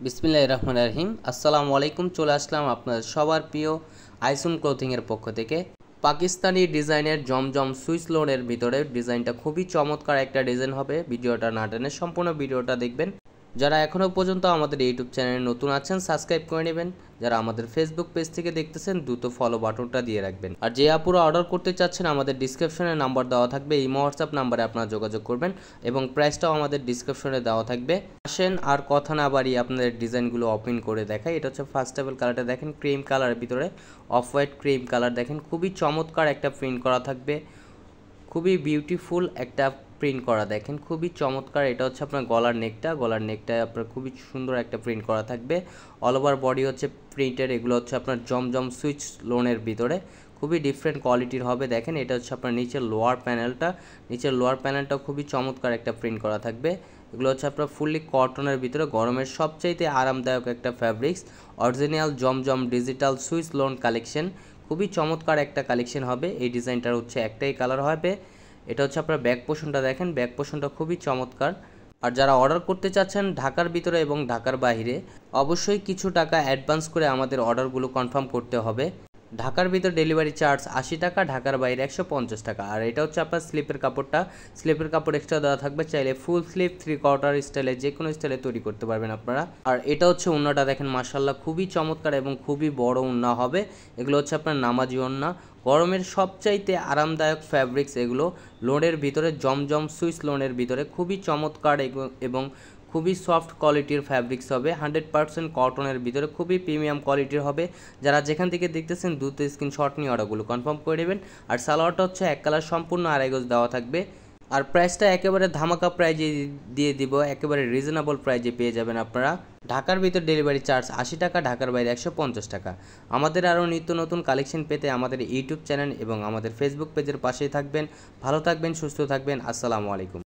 বিসমিল্লাহির রহমানির রহিম। আসসালামু আলাইকুম। চলে আসলাম আপনাদের সবার প্রিয় আইসুন ক্লোথিংয়ের পক্ষ থেকে। পাকিস্তানি ডিজাইনের জমজম সুইস লোনের ভিতরে ডিজাইনটা খুবই চমৎকার একটা ডিজাইন হবে। ভিডিওটা না টেনে সম্পূর্ণ ভিডিওটা দেখবেন। যারা এখনও পর্যন্ত আমাদের ইউটিউব চ্যানেলে নতুন আছেন সাবস্ক্রাইব করে নেবেন। যারা আমাদের ফেসবুক পেজ থেকে দেখতেছেন দ্রুত ফলো বাটনটা দিয়ে রাখবেন। আর যে আপুরা অর্ডার করতে চাচ্ছেন আমাদের ডিসক্রিপশনে নাম্বার দেওয়া থাকবে, ইমো হোয়াটসঅ্যাপ নাম্বারে আপনারা যোগাযোগ করবেন এবং প্রাইসটাও আমাদের ডিসক্রিপশনে দেওয়া থাকবে। আসেন আর কথা না বাড়িয়ে আপনাদের ডিজাইনগুলো ওপেন করে দেখাই। এটা হচ্ছে ফার্স্ট টেবল কালারটা দেখেন, ক্রিম কালারের ভিতরে অফ হোয়াইট ক্রিম কালার দেখেন, খুবই চমৎকার একটা প্রিন্ট করা থাকবে, খুবই বিউটিফুল একটা প্রিন্ট করা দেখেন, খুবই চমৎকার। এটা হচ্ছে আপনার গলার নেকটায় আপনার খুবই সুন্দর একটা প্রিন্ট করা থাকবে। অল ওভার বডি হচ্ছে প্রিন্টের। এগুলো হচ্ছে আপনার জমজম সুইচ লোনের ভিতরে খুবই ডিফারেন্ট কোয়ালিটির হবে। দেখেন এটা হচ্ছে আপনার নিচের লোয়ার প্যানেলটা খুবই চমৎকার একটা প্রিন্ট করা থাকবে। এগুলো হচ্ছে আপনার ফুললি কটনের ভিতরে গরমের সবচাইতে আরামদায়ক একটা ফ্যাব্রিক্স। অরিজিনাল জমজম ডিজিটাল সুইস লোন কালেকশন, খুবই চমৎকার একটা কালেকশন হবে। এই ডিজাইনটার হচ্ছে একটাই কালার হবে। এটা হচ্ছে আপনার ব্যাক পোর্শনটা দেখেন, ব্যাক পোর্শনটা খুবই চমৎকার। আর যারা অর্ডার করতে চাচ্ছেন ঢাকার ভিতরে এবং ঢাকার বাইরে, অবশ্যই কিছু টাকা অ্যাডভান্স করে আমাদের অর্ডারগুলো কনফার্ম করতে হবে। ঢাকার ভিতর ডেলিভারি চার্জ 80 টাকা, ঢাকার বাইরে 150 টাকা। আর এটা হচ্ছে আপনার স্লিপের কাপড় এক্সট্রা দেওয়া থাকবে। চাইলে ফুল স্লিপ 3/4 স্টাইলে যে কোনো স্টাইলে তৈরি করতে পারবেন আপনারা। আর এটা হচ্ছে ওন্নাটা দেখেন, মাশাআল্লাহ খুবই চমৎকার এবং খুবই বড় ওন্না হবে। এগুলো হচ্ছে আপনার নামাজি ওন্না, গরমের সবচাইতে আরামদায়ক ফ্যাব্রিক্স এগুলো। লোনের ভিতরে জমজম সুইস লোনের ভিতরে খুবই চমৎকার এবং খুবই সফট কোয়ালিটির ফ্যাব্রিক্স হবে। 100% কটনের ভিতরে খুবই প্রিমিয়াম কোয়ালিটির হবে। যারা যেখান থেকে দেখতেছেন দ্রুত স্ক্রিনশট নিয়ে অর্ডারগুলো কনফার্ম করে নেবেন। আর সালোয়ারটা হচ্ছে এক কালার সম্পূর্ণ আড়াই গজ দেওয়া থাকবে। আর প্রাইসটা একেবারে ধামাকা প্রাইজে দিয়ে দিব, একেবারে রিজনেবল প্রাইজে পেয়ে যাবেন আপনারা। ঢাকার ভিতর ডেলিভারি চার্জ 80 টাকা, ঢাকার বাইরে 150 টাকা। আমাদের আরও নিত্য নতুন কালেকশন পেতে আমাদের ইউটিউব চ্যানেল এবং আমাদের ফেসবুক পেজের পাশেই থাকবেন। ভালো থাকবেন, সুস্থ থাকবেন। আসসালামু আলাইকুম।